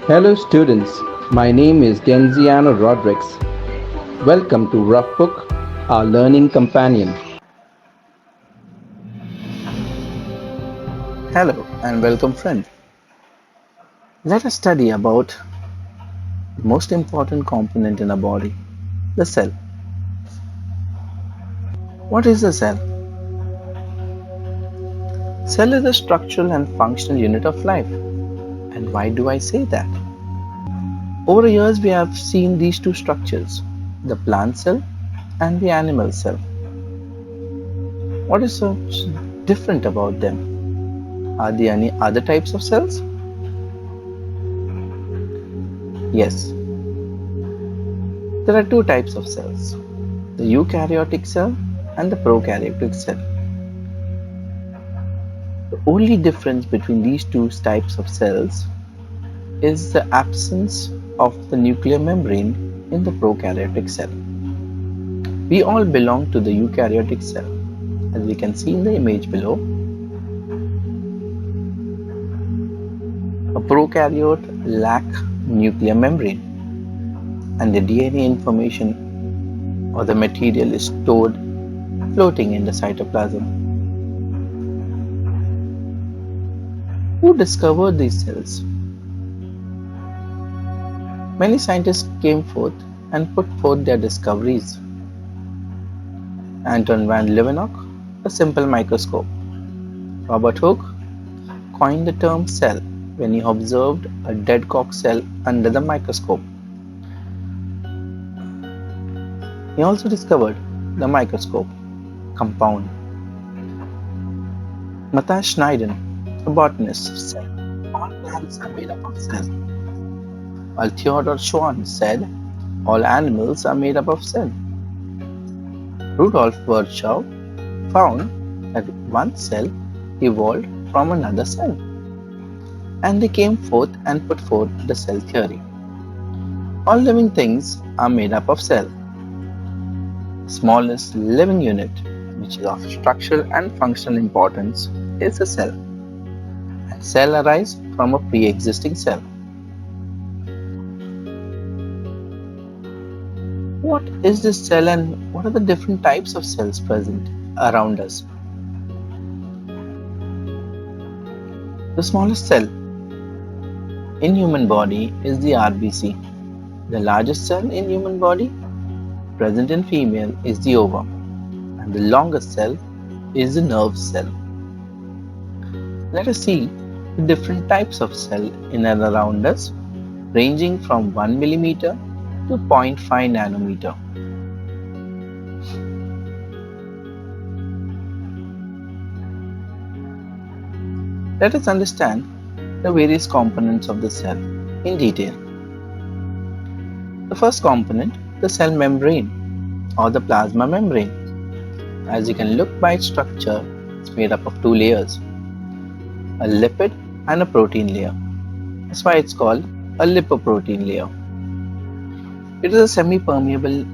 Hello students, my name is Denziano Rodriguez. Welcome to Roughbook, our learning companion. Hello and welcome friend. Let us study about the most important component in a body, the cell. What is a cell? Cell is the structural and functional unit of life. And why do I say that? Over the years we have seen these two structures, the plant cell and the animal cell. What is so different about them? Are there any other types of cells? Yes, there are two types of cells, the eukaryotic cell and the prokaryotic cell. The only difference between these two types of cells is the absence of the nuclear membrane in the prokaryotic cell. We all belong to the eukaryotic cell, as we can see in the image below. A prokaryote lacks nuclear membrane, and the DNA information or the material is stored floating in the cytoplasm. Who discovered these cells? Many scientists came forth and put forth their discoveries. Anton van Leeuwenhoek, a simple microscope. Robert Hooke coined the term cell when he observed a dead cock cell under the microscope. He also discovered the microscope compound. Matthias Schneiden, a botanist, said all plants are made up of cells, while Theodor Schwann said all animals are made up of cells. Rudolf Virchow found that one cell evolved from another cell, and they came forth and put forth the cell theory. All living things are made up of cells. The smallest living unit, which is of structural and functional importance, is a cell. And cell arises from a pre-existing cell. What is this cell and what are the different types of cells present around us? The smallest cell in human body is the RBC. The largest cell in human body present in female is the ova, and the longest cell is the nerve cell. Let us see the different types of cell in and around us, ranging from 1 millimeter to 0.5 nanometer. Let us understand the various components of the cell in detail. The first component, the cell membrane or the plasma membrane. As you can look by its structure, it's made up of two layers, a lipid and a protein layer. That's why it's called a lipoprotein layer. It is a semi-permeable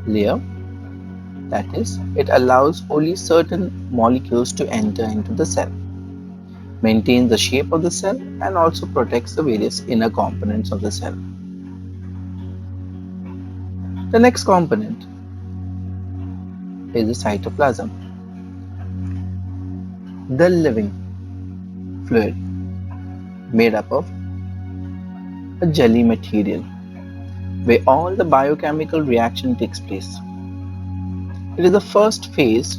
layer, that is, it allows only certain molecules to enter into the cell, maintains the shape of the cell, and also protects the various inner components of the cell. The next component is the cytoplasm, the living fluid made up of a jelly material where all the biochemical reaction takes place. It is the first phase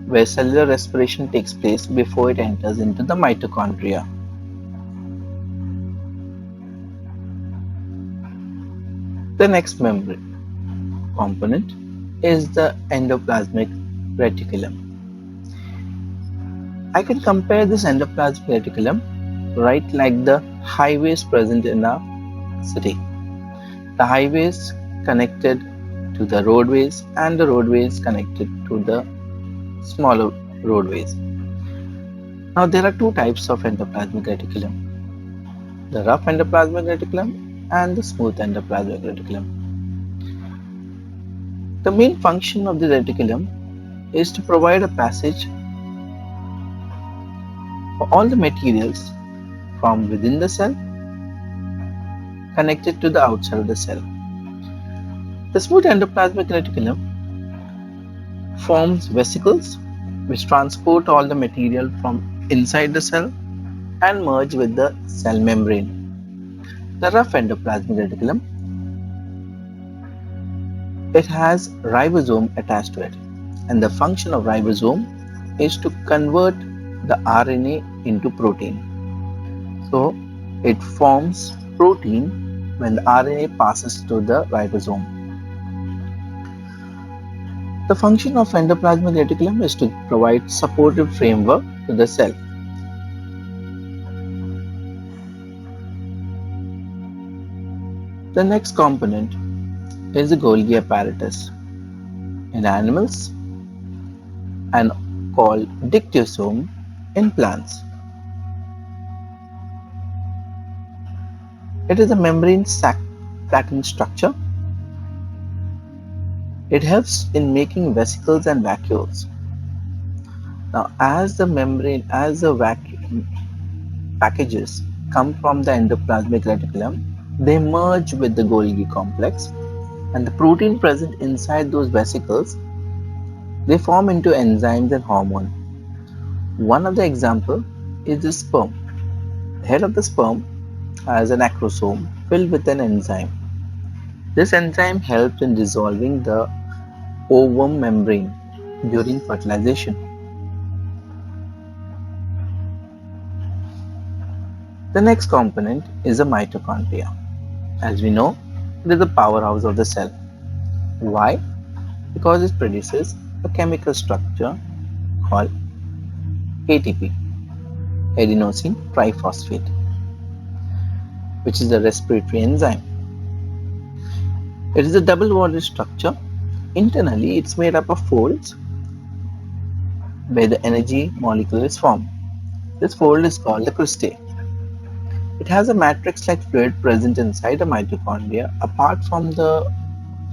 where cellular respiration takes place before it enters into the mitochondria. The next membrane component is the endoplasmic reticulum. I can compare this endoplasmic reticulum right like the highways present in a city. The highways connected to the roadways and the roadways connected to the smaller roadways. Now there are two types of endoplasmic reticulum, the rough endoplasmic reticulum and the smooth endoplasmic reticulum. The main function of the reticulum is to provide a passage for all the materials from within the cell connected to the outside of the cell. The smooth endoplasmic reticulum forms vesicles which transport all the material from inside the cell and merge with the cell membrane. The rough endoplasmic reticulum, it has ribosome attached to it, and the function of ribosome is to convert the RNA into protein. So it forms protein when the RNA passes to the ribosome. The function of endoplasmic reticulum is to provide supportive framework to the cell. The next component is the Golgi apparatus. In animals and called dictosome in plants. It is a membrane sac flattened structure. It helps in making vesicles and vacuoles. Now, as the packages come from the endoplasmic reticulum, they merge with the Golgi complex, and the protein present inside those vesicles, they form into enzymes and hormones. One of the examples is the sperm. The head of the sperm has an acrosome filled with an enzyme. This enzyme helps in dissolving the ovum membrane during fertilization. The next component is the mitochondria. As we know, it is the powerhouse of the cell. Why? Because it produces a chemical structure called ATP, adenosine triphosphate, which is a respiratory enzyme. It is a double-bonded structure. Internally, it's made up of folds where the energy molecule is formed. This fold is called the cristae. It has a matrix-like fluid present inside the mitochondria. Apart from the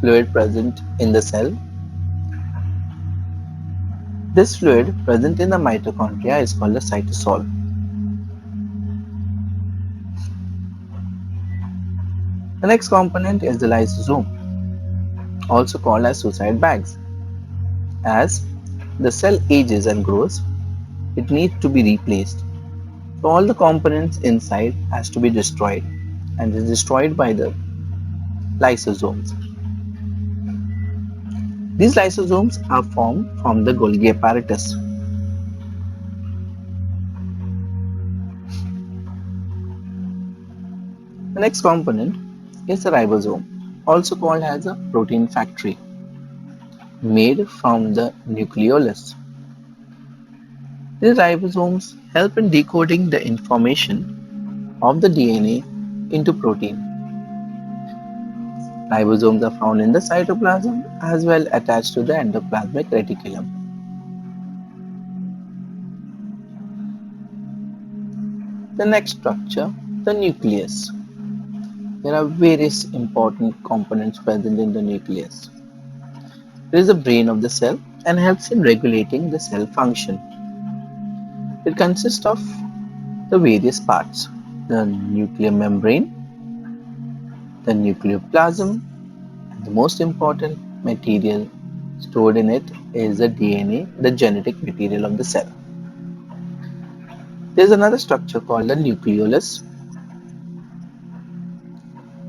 fluid present in the cell, this fluid present in the mitochondria is called the cytosol. The next component is the lysosome, also called as suicide bags. As the cell ages and grows, it needs to be replaced. So all the components inside has to be destroyed, and is destroyed by the lysosomes. These lysosomes are formed from the Golgi apparatus. The next component is the ribosome, also called as a protein factory, made from the Nucleolus. These ribosomes help in decoding the information of the DNA into protein. Ribosomes are found in the cytoplasm as well attached to the endoplasmic reticulum. The next structure, the nucleus. There are various important components present in the nucleus. It is the brain of the cell and helps in regulating the cell function. It consists of the various parts: the nuclear membrane, the nucleoplasm, and the most important material stored in it is the DNA, the genetic material of the cell. There is another structure called the Nucleolus.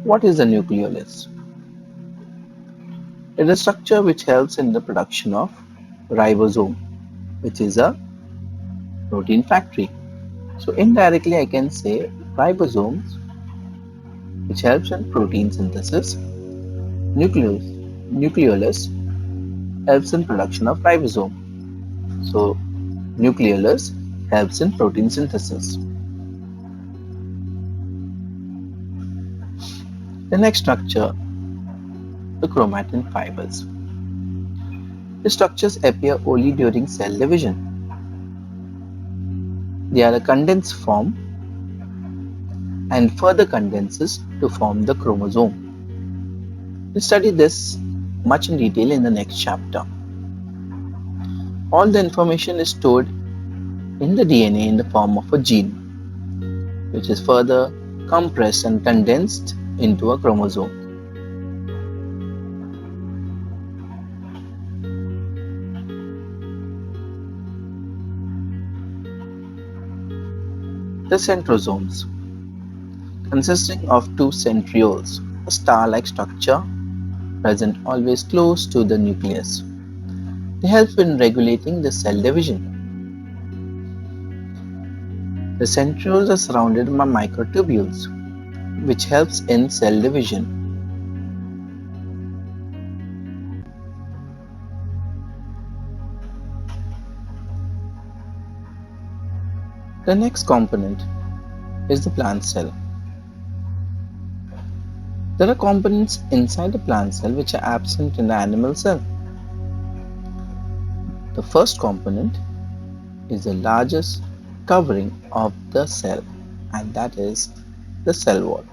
What is the Nucleolus? It is a structure which helps in the production of ribosome, which is a protein factory. So indirectly I can say ribosomes, which helps in protein synthesis. Nucleolus helps in production of ribosome. So Nucleolus helps in protein synthesis. The next structure, the chromatin fibers. The structures appear only during cell division. They are a condensed form and further condenses to form the chromosome. We'll study this much in detail in the next chapter. All the information is stored in the DNA in the form of a gene, which is further compressed and condensed into a chromosome. The centrosomes, consisting of two centrioles, a star-like structure present always close to the nucleus. They help in regulating the cell division. The centrioles are surrounded by microtubules, which helps in cell division. The next component is the plant cell. There are components inside the plant cell which are absent in the animal cell. The first component is the largest covering of the cell, and that is the cell wall.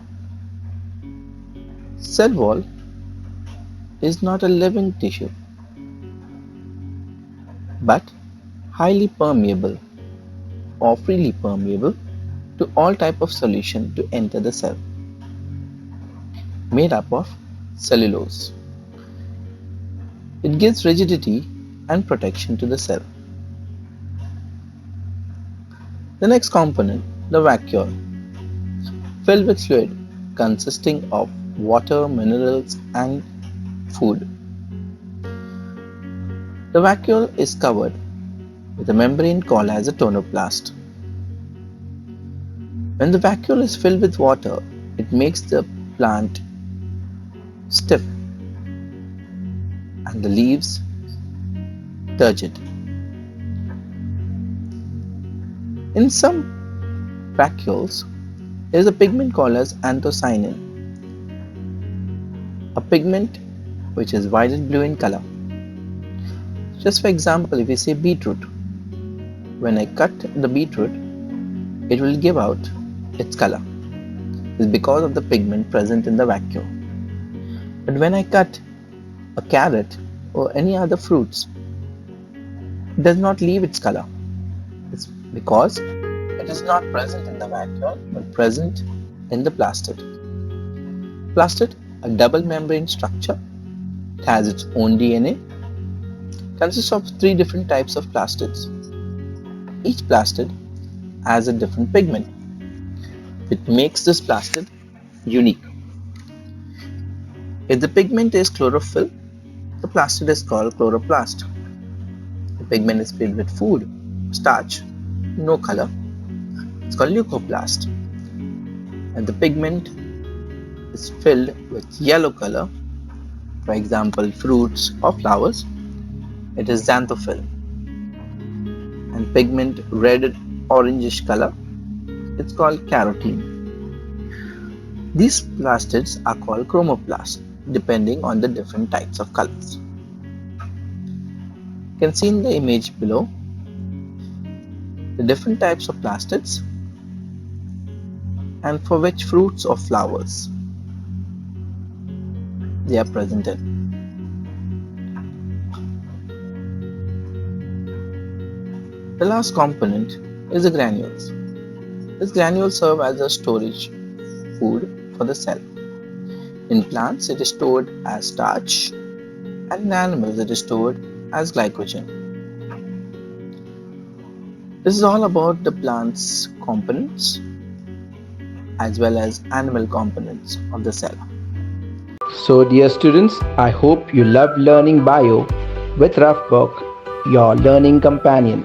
Cell wall is not a living tissue, but highly permeable or freely permeable to all type of solution to enter the cell, made up of cellulose. It gives rigidity and protection to the cell. The next component, the vacuole, filled with fluid consisting of water, minerals and food. The vacuole is covered with a membrane called as a tonoplast. When the vacuole is filled with water, it makes the plant stiff and the leaves turgid. In some vacuoles, there is a pigment called as anthocyanin, a pigment which is violet blue in color. Just for example, if we say beetroot, when I cut the beetroot, it will give out its color. It's because of the pigment present in the vacuole. But when I cut a carrot or any other fruits, it does not leave its color. It's because it is not present in the vacuole but present in the plastid. Plastid, a double membrane structure, it has its own DNA, consists of 3 different types of plastids. Each plastid has a different pigment. It makes this plastid unique. If the pigment is chlorophyll, the plastid is called chloroplast. The pigment is filled with food, starch, no color, it's called leucoplast. And the pigment is filled with yellow color, for example fruits or flowers, it is xanthophyll. And pigment red orangish color, it's called carotene. These plastids are called chromoplasts depending on the different types of colors. You can see in the image below the different types of plastids and for which fruits or flowers they are present in. The last component is the granules. These granules serve as a storage food for the cell. In plants it is stored as starch and in animals it is stored as glycogen. This is all about the plant's components as well as animal components of the cell. So, dear students, I hope you love learning bio with Roughbook, your learning companion.